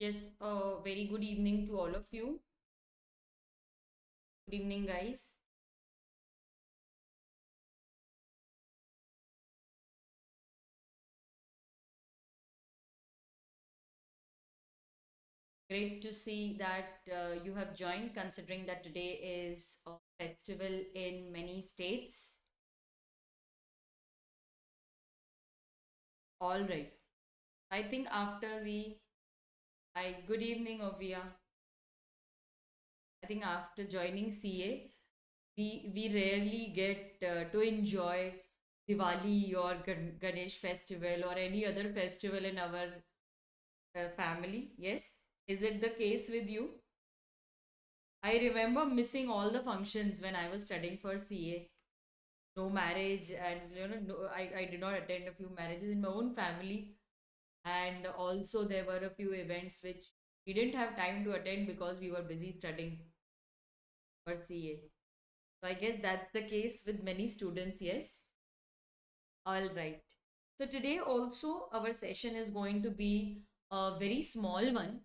Yes, very good evening to all of you. Good evening, guys. Great to see that you have joined, considering that today is a festival in many states. All right. I think good evening, Ovia. I think after joining CA, we rarely get to enjoy Diwali or Ganesh festival or any other festival in our family. Yes, is it the case with you? I remember missing all the functions when I was studying for CA. No marriage, and I did not attend a few marriages in my own family, and also there were a few events which we didn't have time to attend because we were busy studying for CA. So I guess that's the case with many students, yes. All right. So today also our session is going to be a very small one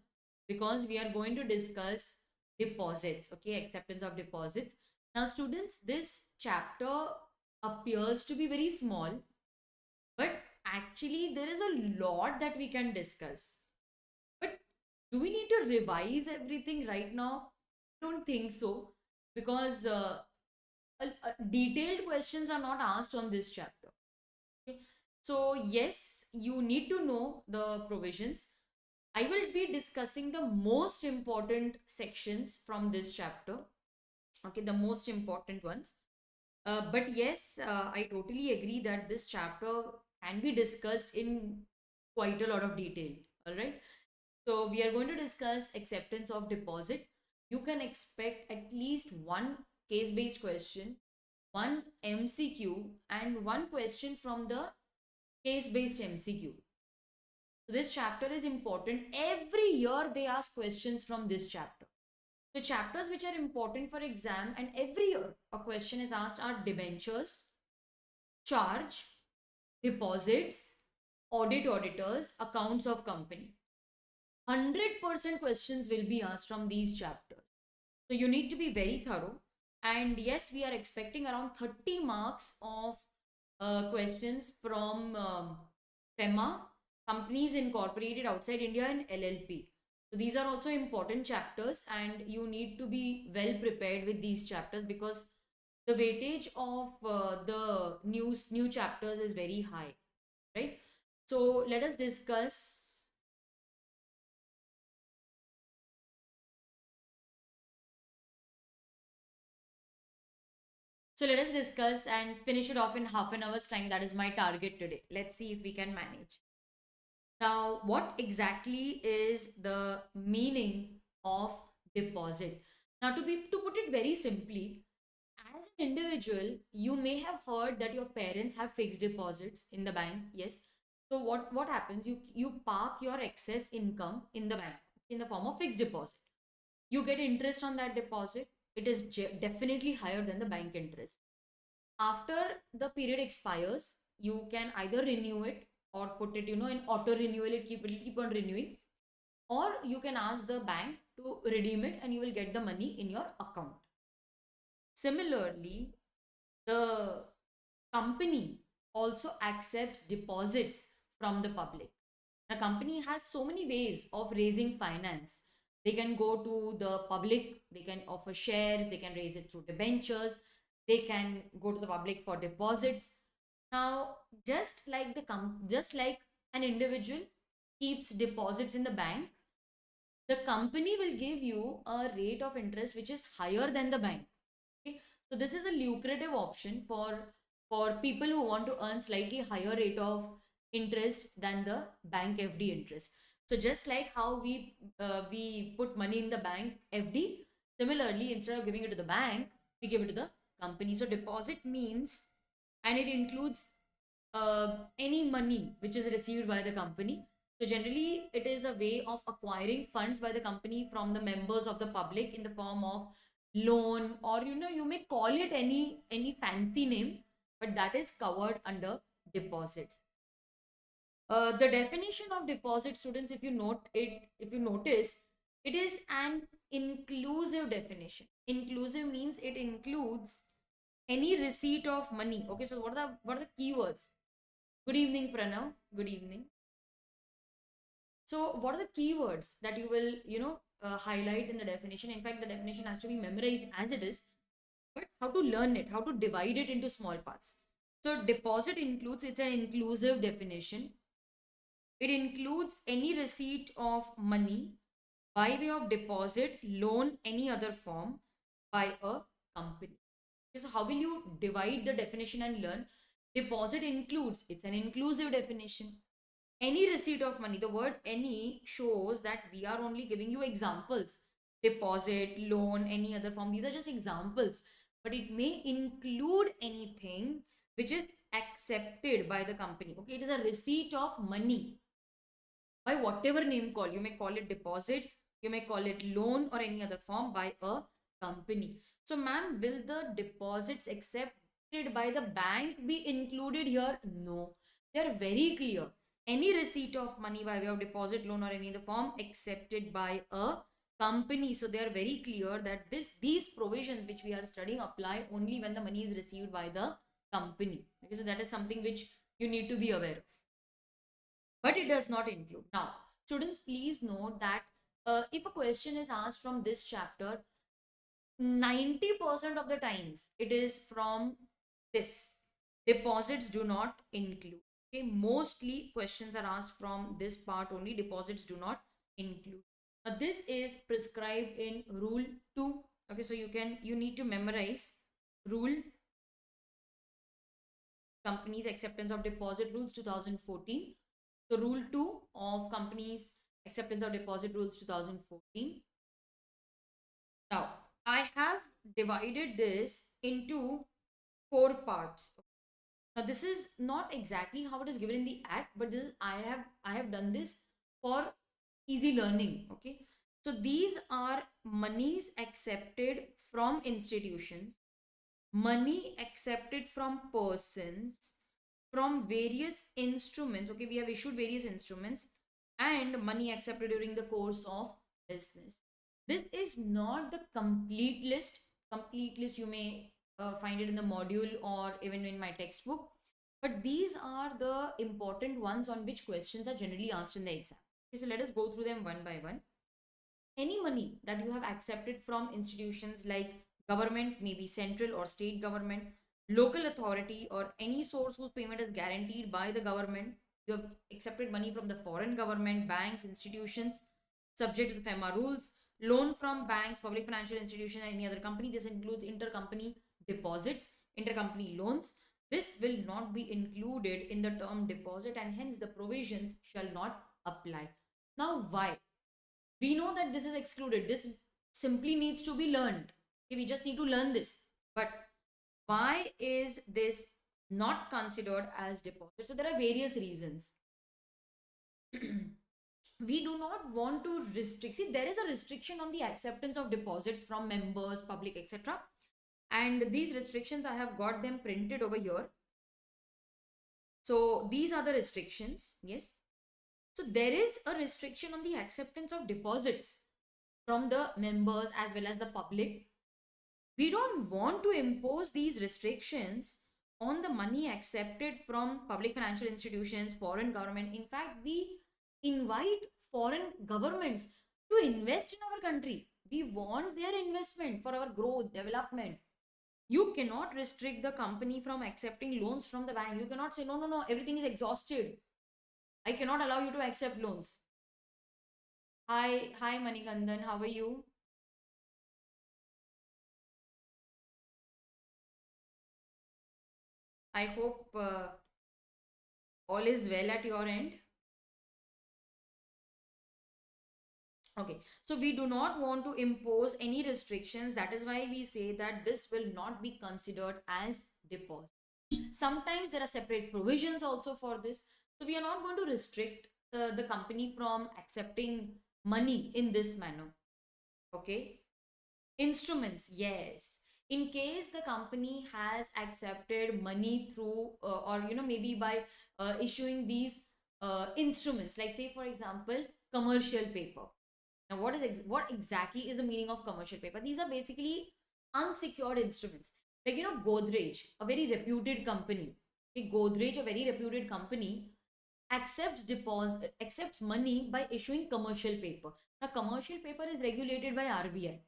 because we are going to discuss deposits, okay, acceptance of deposits. Now, students, this chapter appears to be very small, but actually there is a lot that we can discuss. But do we need to revise everything right now? I don't think so because detailed questions are not asked on this chapter. Okay. So, yes, you need to know the provisions. I will be discussing the most important sections from this chapter. Okay, the most important ones. But yes, I totally agree that this chapter can be discussed in quite a lot of detail. All right. So, we are going to discuss acceptance of deposit. You can expect at least one case based question, one MCQ, and one question from the case based MCQ. So this chapter is important. Every year they ask questions from this chapter. The chapters which are important for exam and every year a question is asked are debentures, charge, deposits, auditors, accounts of company. 100% questions will be asked from these chapters. So you need to be very thorough. And yes, we are expecting around 30 marks of questions from FEMA, companies incorporated outside India, and LLP. So these are also important chapters, and you need to be well prepared with these chapters because the weightage of the new chapters is very high, right? So let us discuss. So let us discuss and finish it off in half an hour's time. That is my target today. Let's see if we can manage. Now, what exactly is the meaning of deposit? Now, to put it very simply, as an individual, you may have heard that your parents have fixed deposits in the bank. Yes. So what happens? You park your excess income in the bank in the form of fixed deposit. You get interest on that deposit. It is definitely higher than the bank interest. After the period expires, you can either renew it or put it, in auto renewal. It will keep on renewing, or you can ask the bank to redeem it and you will get the money in your account. Similarly, the company also accepts deposits from the public. The company has so many ways of raising finance. They can go to the public, they can offer shares, they can raise it through debentures, they can go to the public for deposits. Now, just like an individual keeps deposits in the bank, the company will give you a rate of interest which is higher than the bank. Okay, so this is a lucrative option for people who want to earn slightly higher rate of interest than the bank FD interest. So just like how we put money in the bank FD, similarly instead of giving it to the bank, we give it to the company. So deposit means, and it includes any money which is received by the company. So generally, it is a way of acquiring funds by the company from the members of the public in the form of loan, or you may call it any fancy name, but that is covered under deposits. The definition of deposit, students, if you notice, it is an inclusive definition. Inclusive means it includes any receipt of money. Okay, so what are the keywords? Good evening, Pranav. Good evening. So, what are the keywords that you will, highlight in the definition? In fact, the definition has to be memorized as it is, but how to learn it, how to divide it into small parts. So, deposit includes, it's an inclusive definition. It includes any receipt of money by way of deposit, loan, any other form by a company. Okay, so, how will you divide the definition and learn? Deposit includes, it's an inclusive definition. Any receipt of money, the word any shows that we are only giving you examples. Deposit, loan, any other form, these are just examples, but it may include anything which is accepted by the company. Okay, it is a receipt of money by whatever name call. You may call it deposit, you may call it loan, or any other form by a company. So, ma'am, will the deposits accepted by the bank be included here? No. They are very clear. Any receipt of money by way of deposit, loan, or any other form accepted by a company. So, they are very clear that these provisions which we are studying apply only when the money is received by the company. Okay, so that is something which you need to be aware of, but it does not include. Now, students, please note that if a question is asked from this chapter, 90% of the times it is from this. Deposits do not include. Okay, mostly questions are asked from this part only. Deposits do not include. Now, this is prescribed in Rule 2. Okay, so you need to memorize Rule Companies Acceptance of Deposit Rules 2014. So, Rule 2 of Companies Acceptance of Deposit Rules 2014. Now, I have divided this into 4 parts. Now, this is not exactly how it is given in the act, but this is I have done this for easy learning. Okay. So these are monies accepted from institutions, money accepted from persons, from various instruments. Okay, we have issued various instruments, and money accepted during the course of business. This is not the complete list. Complete list you may find it in the module or even in my textbook, but these are the important ones on which questions are generally asked in the exam. Okay, so let us go through them one by one. Any money that you have accepted from institutions like government, maybe central or state government, local authority, or any source whose payment is guaranteed by the government. You have accepted money from the foreign government, banks, institutions subject to the FEMA rules, loan from banks, public financial institutions, and any other company. This includes intercompany deposits, intercompany loans. This will not be included in the term deposit, and hence the provisions shall not apply. Now, why? We know that this is excluded. This simply needs to be learned. Okay, we just need to learn this. But why is this not considered as deposit? So there are various reasons. We do not want to restrict. See, there is a restriction on the acceptance of deposits from members, public, etc. And these restrictions, I have got them printed over here. So these are the restrictions. Yes. So there is a restriction on the acceptance of deposits from the members as well as the public. We don't want to impose these restrictions on the money accepted from public financial institutions, foreign government. In fact, we invite foreign governments to invest in our country. We want their investment for our growth, development. You cannot restrict the company from accepting loans from the bank. You cannot say, no, no, no, everything is exhausted. I cannot allow you to accept loans. Hi, Manikandan, how are you? I hope all is well at your end. Okay, so we do not want to impose any restrictions. That is why we say that this will not be considered as deposit. Sometimes there are separate provisions also for this. So we are not going to restrict the company from accepting money in this manner. Okay. Instruments, yes. In case the company has accepted money through or maybe by issuing these instruments, like say for example commercial paper. Now what exactly is the meaning of commercial paper? These are basically unsecured instruments, like Godrej, a very reputed company. Okay, Godrej, a very reputed company, accepts money by issuing commercial paper. Now commercial paper is regulated by RBI,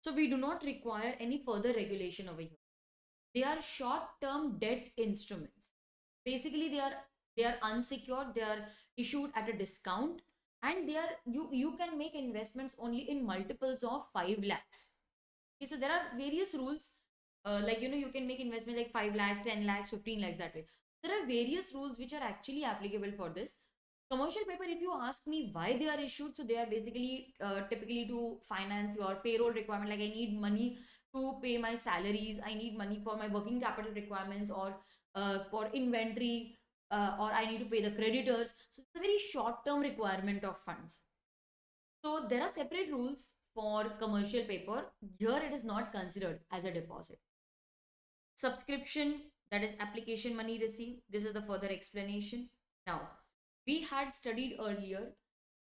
so we do not require any further regulation over here. They are short term debt instruments. Basically they are unsecured, they are issued at a discount, and they are you can make investments only in multiples of 5 lakhs. Okay, so there are various rules, like you can make investment like 5 lakhs, 10 lakhs, 15 lakhs, that way. There are various rules which are actually applicable for this commercial paper. If you ask me why they are issued, so they are basically typically to finance your payroll requirement, like I need money to pay my salaries, I need money for my working capital requirements, or for inventory, or I need to pay the creditors. So it's a very short term requirement of funds. So there are separate rules for commercial paper. Here it is not considered as a deposit. Subscription, that is application money received. This is the further explanation. Now, we had studied earlier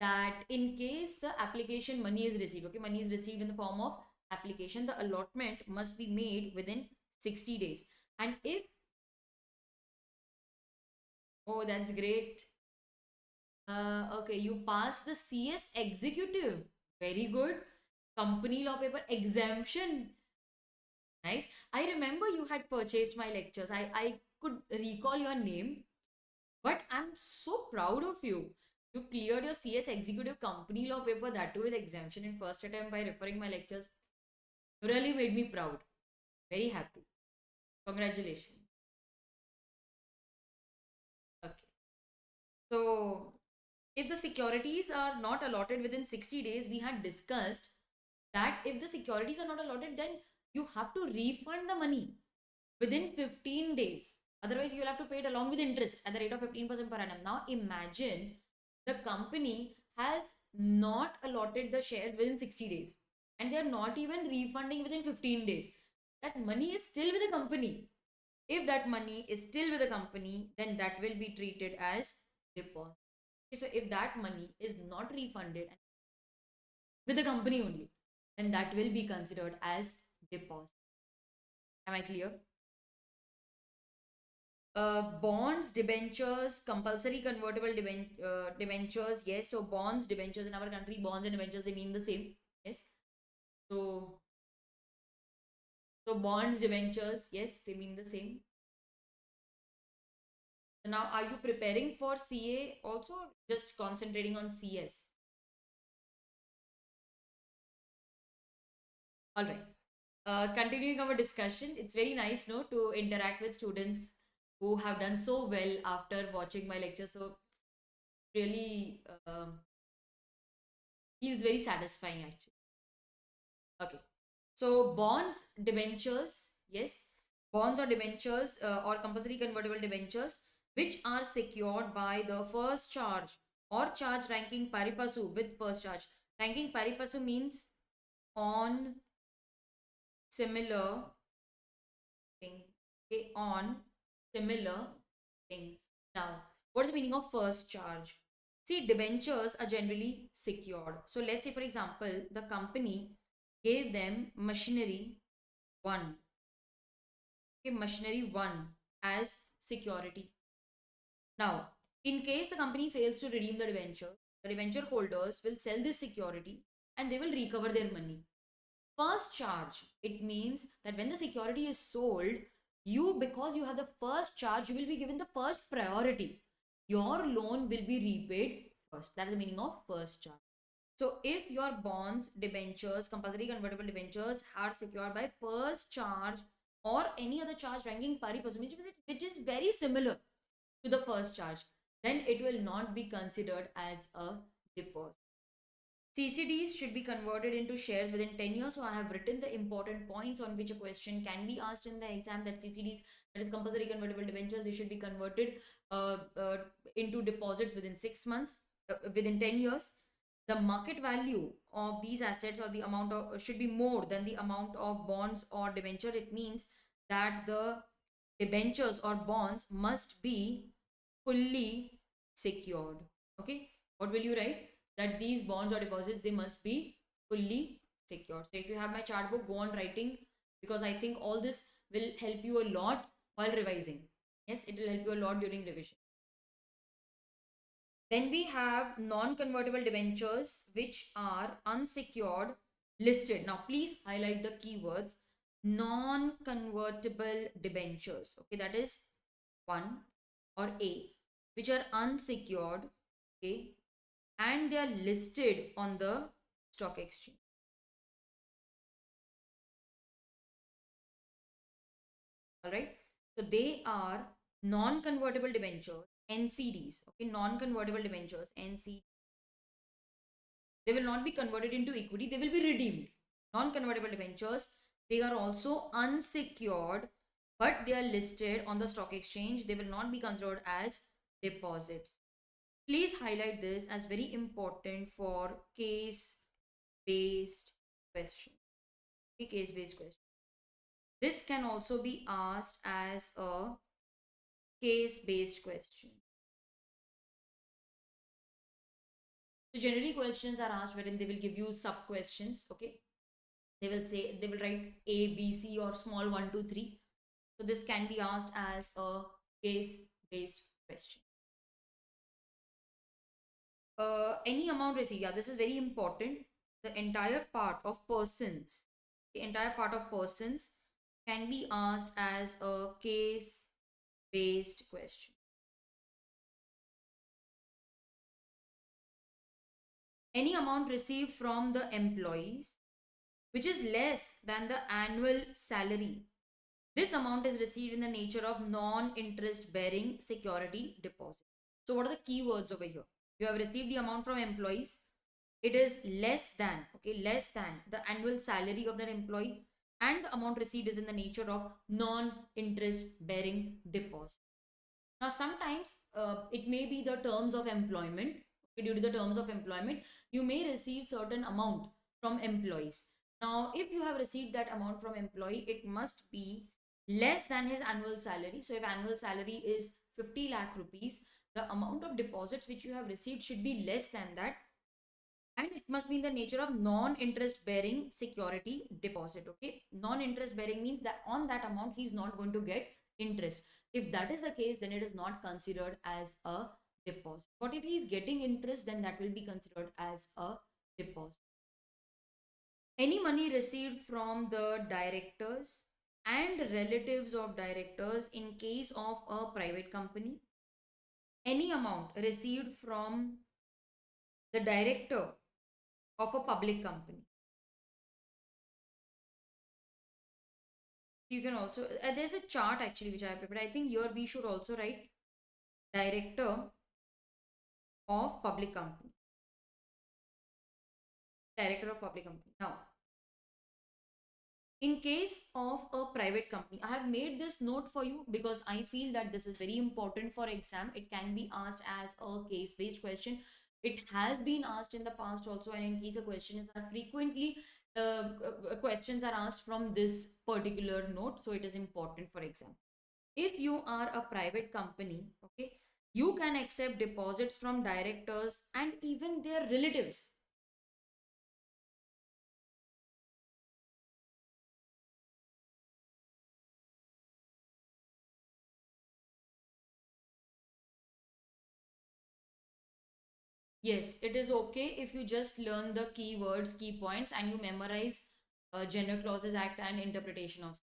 that in case the application money is received, okay, money is received in the form of application, the allotment must be made within 60 days. And if, oh, that's great. Okay, you passed the CS executive. Very good. Company law paper exemption. Nice. I remember you had purchased my lectures. I could recall your name, but I'm so proud of you. You cleared your CS executive company law paper, that too with exemption in first attempt by referring my lectures. You really made me proud. Very happy. Congratulations. Okay. So, if the securities are not allotted within 60 days, we had discussed that if the securities are not allotted, then you have to refund the money within 15 days. Otherwise, you'll have to pay it along with interest at the rate of 15% per annum. Now, imagine the company has not allotted the shares within 60 days, and they are not even refunding within 15 days. That money is still with the company. If that money is still with the company, then that will be treated as deposit. Okay, so if that money is not refunded with the company only, then that will be considered as deposit. Am I clear? Bonds, debentures, compulsory convertible debentures. Yes, so bonds, debentures in our country, bonds and debentures, they mean the same. Yes. So, so bonds, debentures, yes, they mean the same. So now, are you preparing for CA also? Just concentrating on CS? All right. Continuing our discussion, it's very nice, no, to interact with students who have done so well after watching my lecture. So really feels very satisfying actually. Okay. So bonds, debentures, yes, bonds or debentures or compulsory convertible debentures, which are secured by the first charge or charge ranking pari passu with first charge. Ranking pari passu means on similar thing. Okay, on similar thing. Now, what is the meaning of first charge? See, debentures are generally secured. So let's say, for example, the company gave them machinery 1. Okay, machinery 1 as security. Now, in case the company fails to redeem the debenture holders will sell this security and they will recover their money. First charge, it means that when the security is sold, you, because you have the first charge, you will be given the first priority. Your loan will be repaid first. That is the meaning of first charge. So if your bonds, debentures, compulsory convertible debentures are secured by first charge or any other charge ranking pari passu, which is very similar to the first charge, then it will not be considered as a deposit. CCDs should be converted into shares within 10 years. So I have written the important points on which a question can be asked in the exam, that CCDs, that is compulsory convertible debentures, they should be converted into deposits within 6 months, within 10 years. The market value of these assets or the amount of should be more than the amount of bonds or debenture. It means that the debentures or bonds must be fully secured. Okay, what will you write? That these bonds or deposits, they must be fully secured. So if you have my chart book, go on writing, because I think all this will help you a lot while revising. Yes, it will help you a lot during revision. Then we have non-convertible debentures which are unsecured listed. Now please highlight the keywords non-convertible debentures. Okay, that is one or A, which are unsecured, okay, and they are listed on the stock exchange. All right. So they are non-convertible debentures, NCDs. Okay, non-convertible debentures, NCD. They will not be converted into equity, they will be redeemed. Non-convertible debentures, they are also unsecured, but they are listed on the stock exchange. They will not be considered as deposits. Please highlight this as very important for case based question. Okay, case based question. This can also be asked as a case based question. So generally questions are asked wherein they will give you sub questions. Okay, they will say, they will write A, B, C, or small 1, 2, 3. So this can be asked as a case based question. Any amount received, yeah, this is very important. The entire part of persons, the entire part of persons can be asked as a case based question. Any amount received from the employees which is less than the annual salary. This amount is received in the nature of non-interest bearing security deposit. So what are the keywords over here? You have received the amount from employees. It is less than, okay, less than the annual salary of that employee, and the amount received is in the nature of non-interest bearing deposit. Now, sometimes it may be the terms of employment. Okay, due to the terms of employment, you may receive certain amount from employees. Now, if you have received that amount from employee, it must be less than his annual salary. So, if annual salary is 50 lakh rupees, the amount of deposits which you have received should be less than that, and it must be in the nature of non-interest bearing security deposit. Okay, non-interest bearing means that on that amount he is not going to get interest. If that is the case, then it is not considered as a deposit. But if he is getting interest, then that will be considered as a deposit. Any money received from the directors and relatives of directors in case of a private company. Any amount received from the director of a public company. You can also, there's a chart actually which I have prepared. I think here we should also write director of public company. Director of public company. Now, in case of a private company, I have made this note for you because I feel that this is very important for exam. It can be asked as a case based question. It has been asked in the past also, and in case a question is asked frequently, questions are asked from this particular note, so it is important for exam. If you are a private company, okay, you can accept deposits from directors and even their relatives. Yes, it is okay if you just learn the keywords, key points, and you memorize General Clauses Act and interpretation of.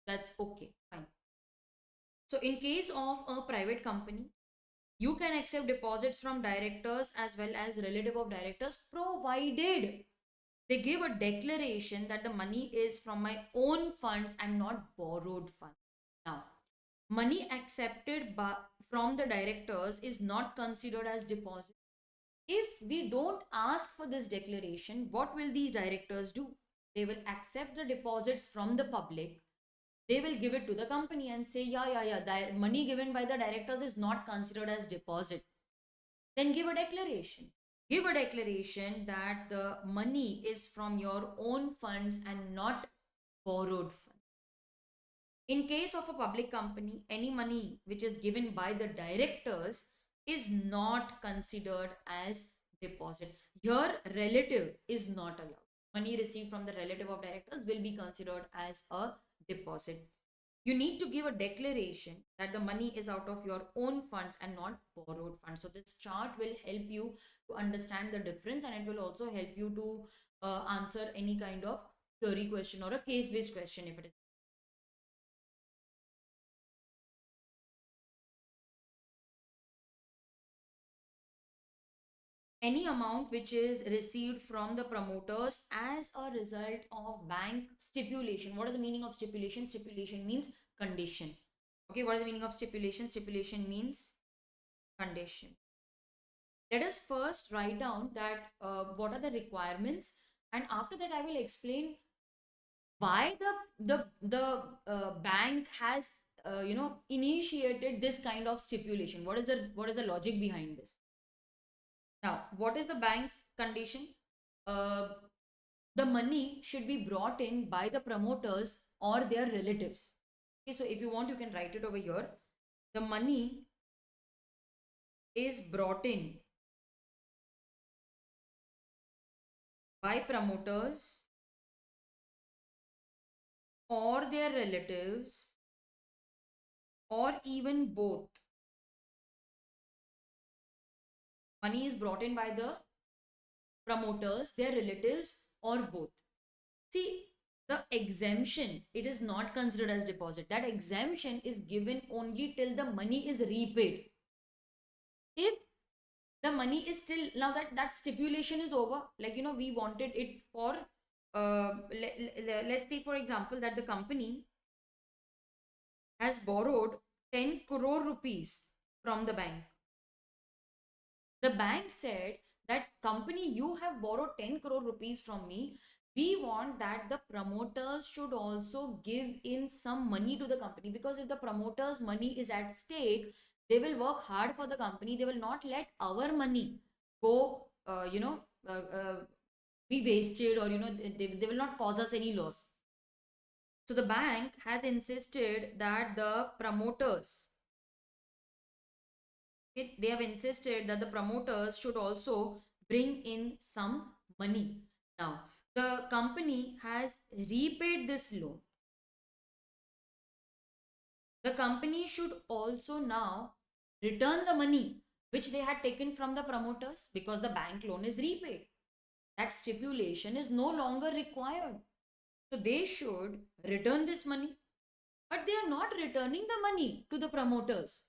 That's okay, fine. So in case of a private company, you can accept deposits from directors as well as relative of directors, provided they give a declaration that the money is from my own funds and not borrowed funds. Now, money accepted from the directors is not considered as deposit. If we don't ask for this declaration, what will these directors do? They will accept the deposits from the public. They will give it to the company and say, yeah, the money given by the directors is not considered as deposit. Then give a declaration. Give a declaration that the money is from your own funds and not borrowed funds. In case of a public company, any money which is given by the directors is not considered as deposit. Here, relative is not allowed. Money received from the relative of directors will be considered as a deposit. You need to give a declaration that the money is out of your own funds and not borrowed funds. So this chart will help you to understand the difference, and it will also help you to answer any kind of theory question or a case based question if it is. Any amount which is received from the promoters as a result of bank stipulation. What is the meaning of stipulation? Stipulation means condition. Okay, what is the meaning of stipulation? Stipulation means condition. Let us first write down that what are the requirements, and after that I will explain why the bank has initiated this kind of stipulation. What is the logic behind this? Now, what is the bank's condition? Uh, the money should be brought in by the promoters or their relatives. Okay, so if you want, you can write it over here. The money is brought in by promoters or their relatives or even both. Money is brought in by the promoters, their relatives, or both. See, the exemption, it is not considered as deposit. That exemption is given only till the money is repaid. If the money is still, now that stipulation is over, like we wanted it for let's say for example that the company has borrowed 10 crore rupees from the bank. The bank said that company, you have borrowed 10 crore rupees from me. We want that the promoters should also give in some money to the company, because if the promoters money is at stake, they will work hard for the company. They will not let our money go be wasted, or they will not cause us any loss. So the bank has insisted that the promoters, they have insisted that the promoters should also bring in some money. Now, the company has repaid this loan. The company should also now return the money which they had taken from the promoters, because the bank loan is repaid. That stipulation is no longer required. So they should return this money, but they are not returning the money to the promoters.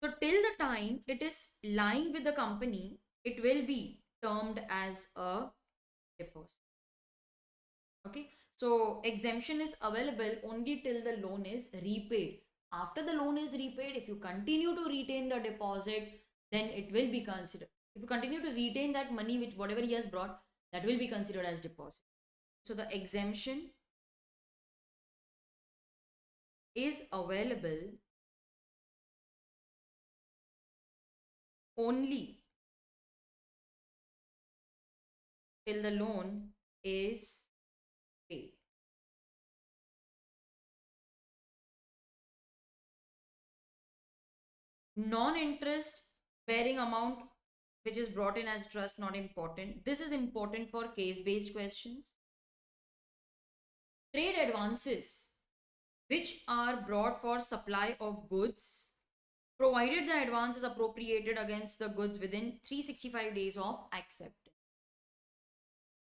So till the time it is lying with the company, it will be termed as a deposit. Okay. So exemption is available only till the loan is repaid. After the loan is repaid, if you continue to retain the deposit, then it will be considered. If you continue to retain that money, which whatever he has brought, that will be considered as deposit. So the exemption is available only till the loan is paid. Non-interest bearing amount which is brought in as trust, not important. This is important for case based questions. Trade advances which are brought for supply of goods, provided the advance is appropriated against the goods within 365 days of acceptance.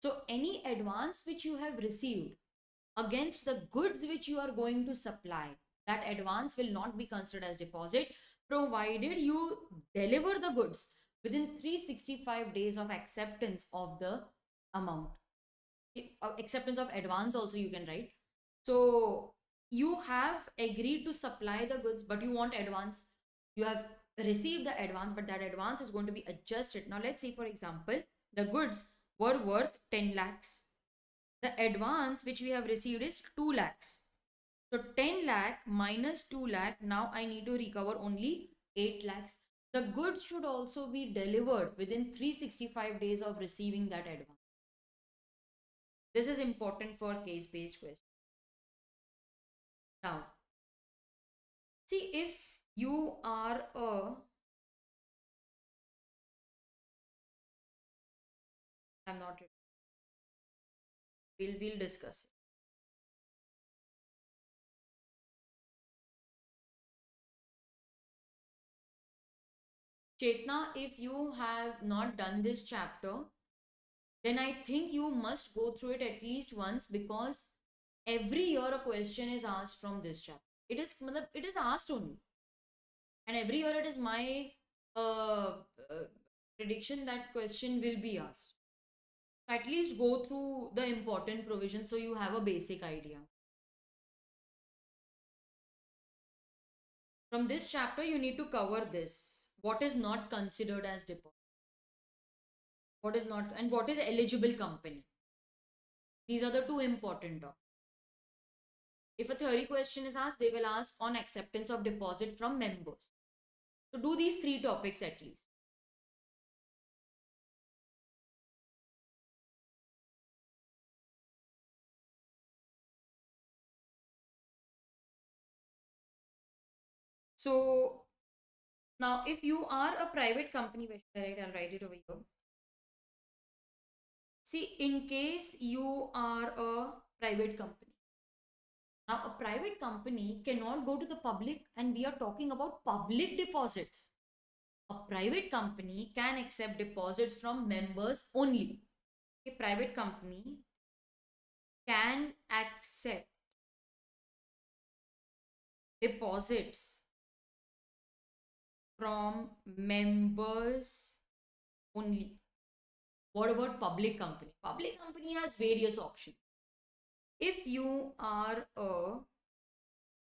So any advance which you have received against the goods which you are going to supply, that advance will not be considered as deposit, provided you deliver the goods within 365 days of acceptance of the amount. Acceptance of advance also you can write. So you have agreed to supply the goods, but you want advance. You have received the advance, but that advance is going to be adjusted. Now let's say for example the goods were worth 10 lakhs. The advance which we have received is 2 lakhs. So 10 lakh minus 2 lakh, now I need to recover only 8 lakhs. The goods should also be delivered within 365 days of receiving that advance. This is important for case based question. Now, see, if you are a I'm not ready. We'll discuss it. Chetna, if you have not done this chapter, then I think you must go through it at least once, because every year a question is asked from this chapter. It is asked only, and every year it is my prediction that question will be asked. At least go through the important provisions so you have a basic idea. From this chapter, you need to cover this: what is not considered as deposit, what is not, and what is eligible company. These are the two important topics. If a theory question is asked, they will ask on acceptance of deposit from members. So do these three topics at least. So now, if you are a private company, right, I'll write it over here. See, in case you are a private company. Now, a private company cannot go to the public, and we are talking about public deposits. A private company can accept deposits from members only. A private company can accept deposits from members only. What about public company? Public company has various options. If you are a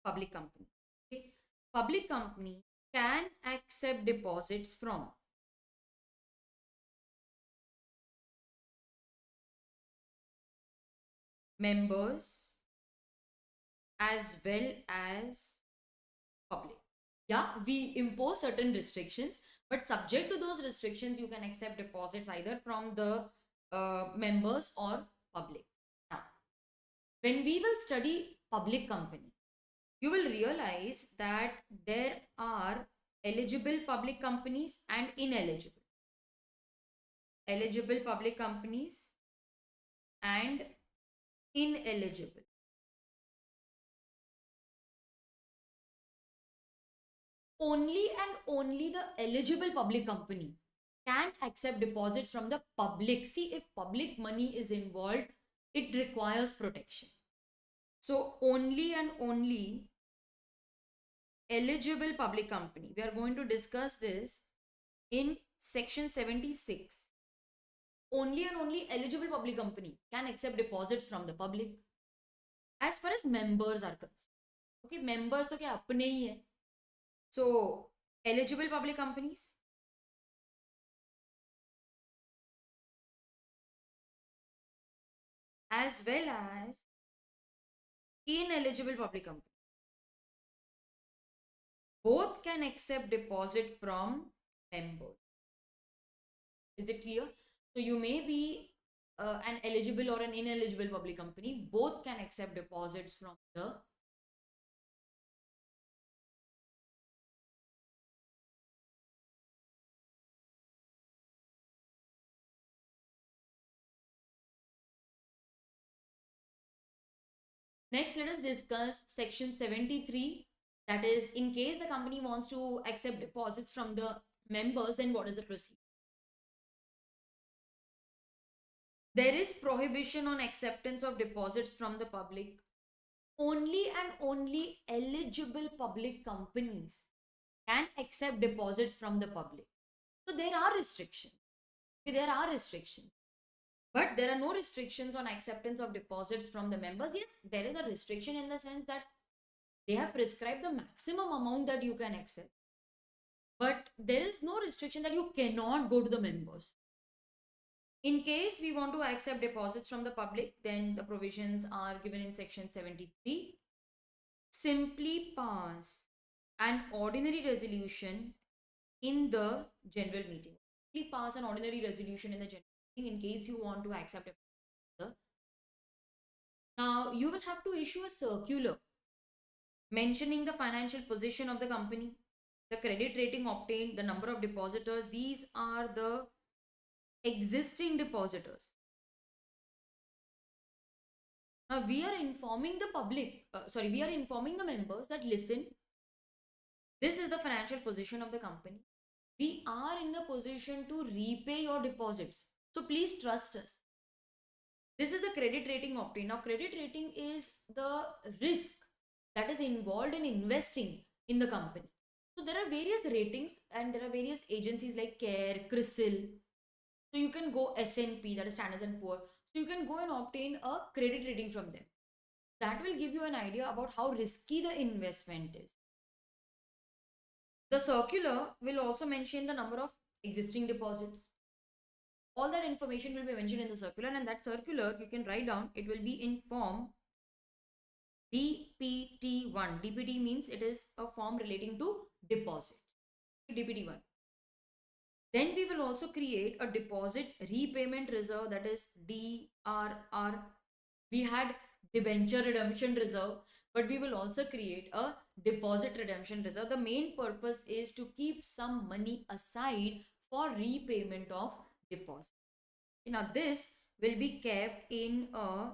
public company, okay, public company can accept deposits from members as well as public. Yeah, we impose certain restrictions, but subject to those restrictions, you can accept deposits either from the members or public. Now, when we will study public company, you will realize that there are eligible public companies and ineligible. Eligible public companies and ineligible. Only and only the eligible public company can accept deposits from the public. See, if public money is involved, it requires protection. So, only and only eligible public company. We are going to discuss this in section 76. Only and only eligible public company can accept deposits from the public. As far as members are concerned. Okay, members तो क्या अपने ही है. So, eligible public companies as well as ineligible public companies both can accept deposit from members. Is it clear? So you may be an eligible or an ineligible public company. Both can accept deposits from the. Next, let us discuss section 73. That is, in case the company wants to accept deposits from the members, then what is the procedure? There is prohibition on acceptance of deposits from the public. Only and only eligible public companies can accept deposits from the public. So there are restrictions. There are restrictions. But there are no restrictions on acceptance of deposits from the members. Yes, there is a restriction in the sense that they have prescribed the maximum amount that you can accept. But there is no restriction that you cannot go to the members. In case we want to accept deposits from the public, then the provisions are given in section 73. Simply pass an ordinary resolution in the general meeting. Simply pass an ordinary resolution in the general meeting in case you want to accept it. Now, you will have to issue a circular mentioning the financial position of the company, the credit rating obtained, the number of depositors. These are the existing depositors. Now we are informing the public, we are informing the members that listen, this is the financial position of the company. We are in the position to repay your deposits. So please trust us. This is the credit rating obtained. Now, credit rating is the risk that is involved in investing in the company. So there are various ratings and there are various agencies like CARE, CRISIL. So you can go S&P, that is Standards and Poor. So you can go and obtain a credit rating from them. That will give you an idea about how risky the investment is. The circular will also mention the number of existing deposits. All that information will be mentioned in the circular, and that circular you can write down. It will be in form DPT1. DPT means it is a form relating to deposits. DPT1. Then we will also create a deposit repayment reserve, that is DRR. We had debenture redemption reserve, but we will also create a deposit redemption reserve. The main purpose is to keep some money aside for repayment of deposit. Now this will be kept in a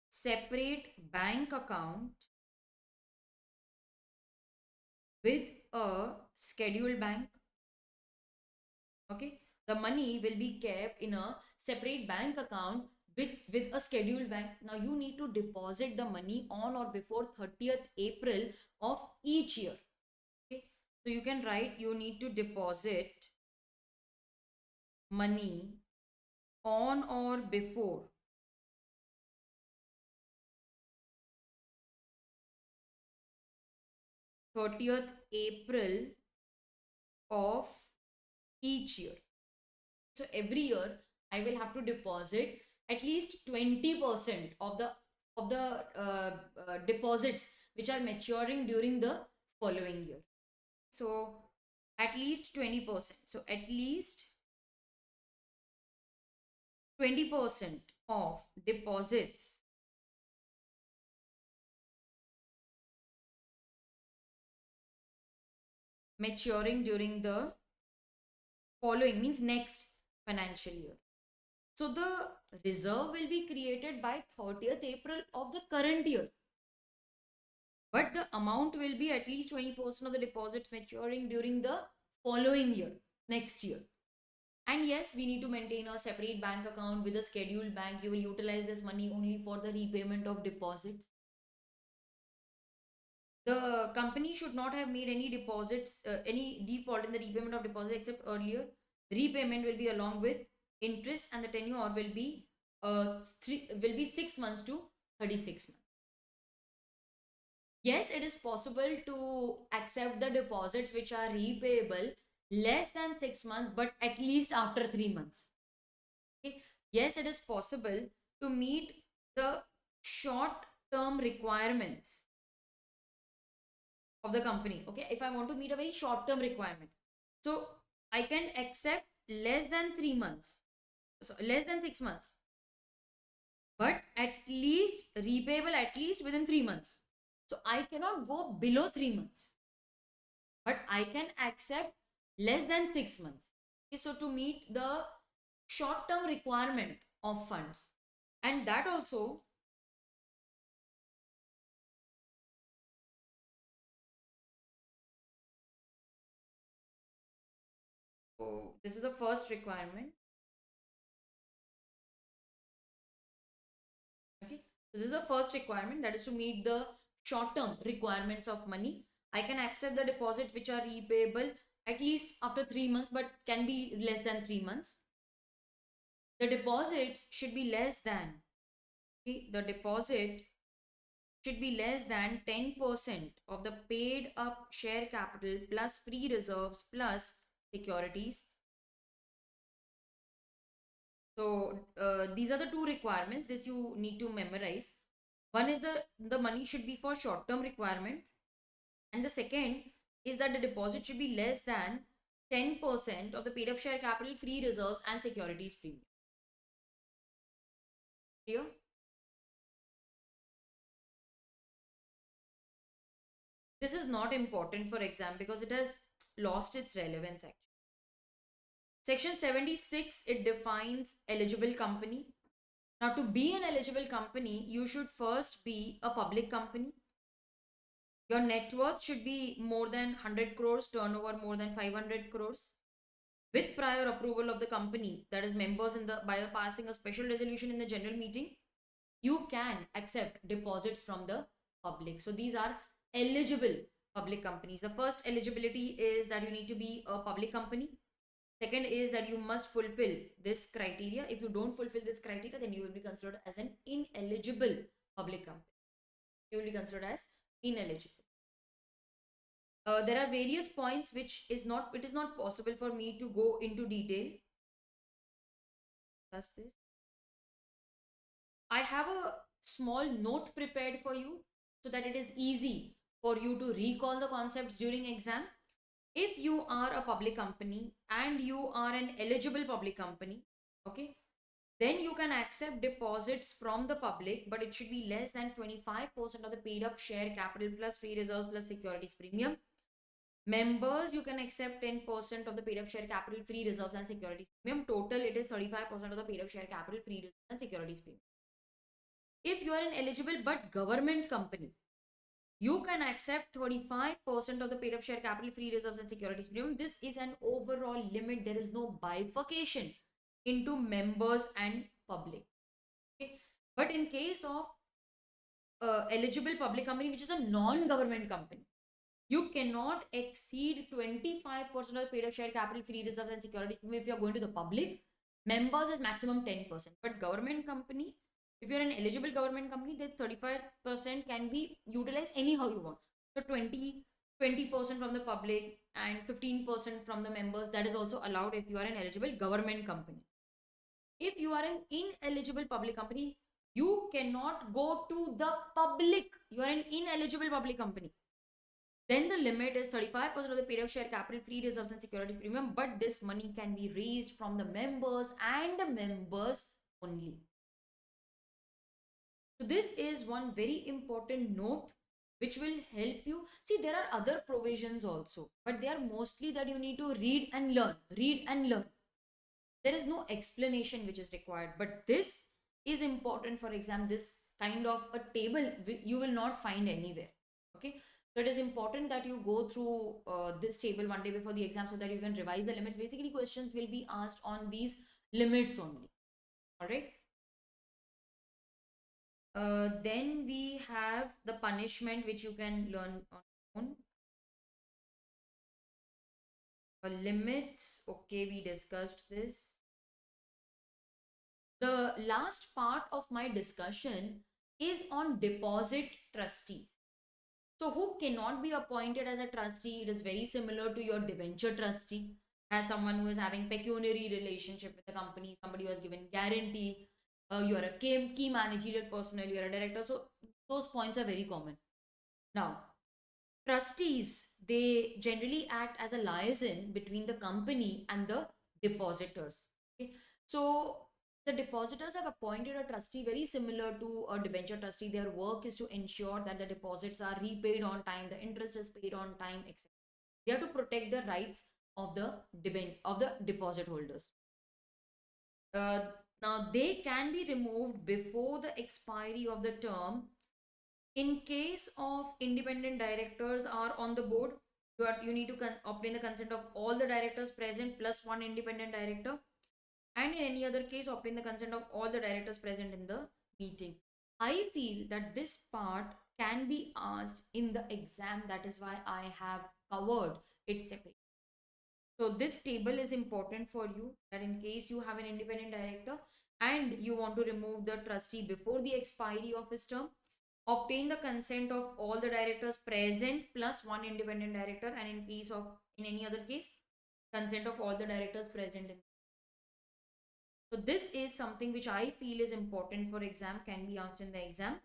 separate bank account with a scheduled bank. Okay, the money will be kept in a separate bank account with a scheduled bank. Now you need to deposit the money on or before 30th April of each year. Okay, so you can write, you need to deposit money on or before 30th April of each year. So every year I will have to deposit at least 20% of the deposits which are maturing during the following year. So at least 20%. So at least 20% of deposits maturing during the following, means next financial year. So the reserve will be created by 30th April of the current year. But the amount will be at least 20% of the deposits maturing during the following year, next year. And yes, we need to maintain a separate bank account with a scheduled bank. You will utilize this money only for the repayment of deposits. The company should not have made any deposits, any default in the repayment of deposit except earlier. Repayment will be along with interest, and the tenure will be 6 months to 36 months. Yes, it is possible to accept the deposits which are repayable less than 6 months, but at least after 3 months. Okay. Yes, it is possible to meet the short term requirements of the company. Okay, if I want to meet a very short term requirement, so I can accept less than 3 months, so less than 6 months, but at least repayable at least within 3 months. So I cannot go below 3 months, but I can accept less than 6 months. Okay, so to meet the short term requirement of funds, and that also oh, this is the first requirement. Okay, so this is the first requirement, that is to meet the short term requirements of money. I can accept the deposits which are repayable at least after 3 months, but can be less than 3 months. The deposits should be less than, okay, the deposit should be less than 10% of the paid up share capital plus free reserves plus securities. So these are the two requirements. This you need to memorize. One is the money should be for short term requirement, and the second is that the deposit should be less than 10% of the paid up share capital, free reserves and securities premium. Clear? This is not important for exam because it has lost its relevance actually. Section 76, it defines eligible company. Now, to be an eligible company, you should first be a public company. Your net worth should be more than 100 crores, turnover more than 500 crores. With prior approval of the company, that is members in the by passing a special resolution in the general meeting, you can accept deposits from the public. So these are eligible public companies. The first eligibility is that you need to be a public company. Second is that you must fulfill this criteria. If you don't fulfill this criteria, then you will be considered as an ineligible public company. You will be considered as ineligible. There are various points which is not, it is not possible for me to go into detail. That's this. I have a small note prepared for you so that it is easy for you to recall the concepts during exam. If you are a public company and you are an eligible public company, okay, then you can accept deposits from the public, but it should be less than 25% of the paid up share capital plus free reserves plus securities premium. Members, you can accept 10% of the paid up share capital, free reserves and securities premium. Total, it is 35% of the paid up share capital, free reserves and securities premium. If you are an eligible but government company, you can accept 35% of the paid up share capital, free reserves and securities premium. This is an overall limit. There is no bifurcation into members and public. Okay? But in case of eligible public company, which is a non-government company, you cannot exceed 25% of the paid up share capital, free reserves and securities premium if you are going to the public. Members is maximum 10%. But government company, if you're an eligible government company, then 35% can be utilized anyhow you want. So 20% from the public and 15% from the members, that is also allowed if you are an eligible government company. If you are an ineligible public company, you cannot go to the public. You are an ineligible public company. Then the limit is 35% of the paid up share capital, free reserves and security premium, but this money can be raised from the members and the members only. So this is one very important note which will help you. See, there are other provisions also, but they are mostly that you need to read and learn, read and learn. There is no explanation which is required, but this is important for exam. This kind of a table you will not find anywhere. Okay, so it is important that you go through this table one day before the exam so that you can revise the limits. Basically, questions will be asked on these limits only. All right. Then we have the punishment which you can learn on your own. Limits. Okay, we discussed this. The last part of my discussion is on deposit trustees. So, who cannot be appointed as a trustee? It is very similar to your debenture trustee, as someone who is having pecuniary relationship with the company, somebody who has given guarantee. You are a key managerial personnel, you are a director. So, those points are very common. Now, trustees, they generally act as a liaison between the company and the depositors. Okay? So the depositors have appointed a trustee very similar to a debenture trustee. Their work is to ensure that the deposits are repaid on time, the interest is paid on time, etc. They have to protect the rights of the deposit holders. Uh, Now they can be removed before the expiry of the term. In case of independent directors are on the board, you need to obtain the consent of all the directors present plus one independent director, and in any other case obtain the consent of all the directors present in the meeting. I feel that this part can be asked in the exam, that is why I have covered it separately. So this table is important for you, that in case you have an independent director and you want to remove the trustee before the expiry of his term, obtain the consent of all the directors present plus one independent director, and in any other case, consent of all the directors present. So this is something which I feel is important for exam, can be asked in the exam,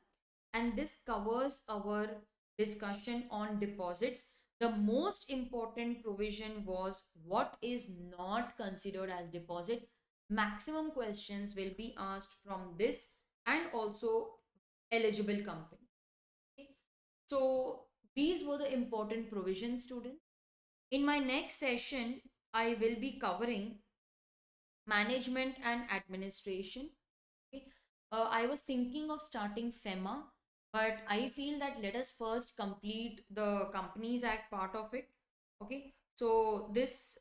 and this covers our discussion on deposits. The most important provision was what is not considered as deposit. Maximum questions will be asked from this and also eligible company. Okay? So these were the important provisions, students. In my next session, I will be covering Management and administration. Okay. I was thinking of starting FEMA, but I feel that let us first complete the Companies Act part of it. Okay. So this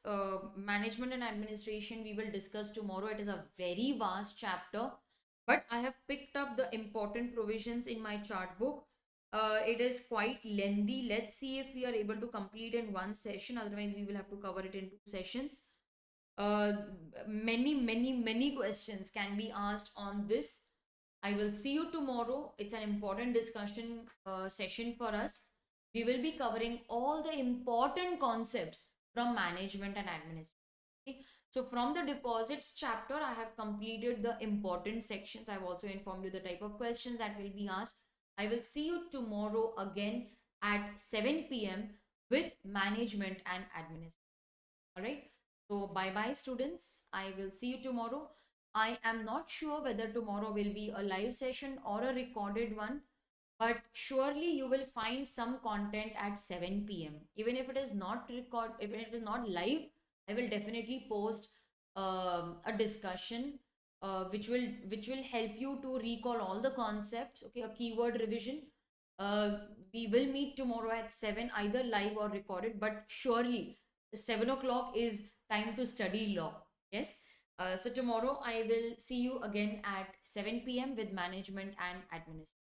management and administration we will discuss tomorrow. It is a very vast chapter, but I have picked up the important provisions in my chart book. It is quite lengthy. Let's see if we are able to complete in one session. Otherwise, we will have to cover it in two sessions. uh, many questions can be asked on this. I will see you tomorrow. It's an important discussion session for us. We will be covering all the important concepts from management and administration. Okay. So from the deposits chapter, I have completed the important sections. I've also informed you the type of questions that will be asked. I will see you tomorrow again at 7 p.m. with management and administration. All right. So bye bye, students. I will see you tomorrow. I am not sure whether tomorrow will be a live session or a recorded one, but surely you will find some content at 7 p.m. Even if it is not even if it is not live, I will definitely post a discussion which will help you to recall all the concepts. Okay, a keyword revision. We will meet tomorrow at 7, either live or recorded, but surely 7 o'clock is time to study law. Yes. So tomorrow I will see you again at 7 p.m. with management and administration.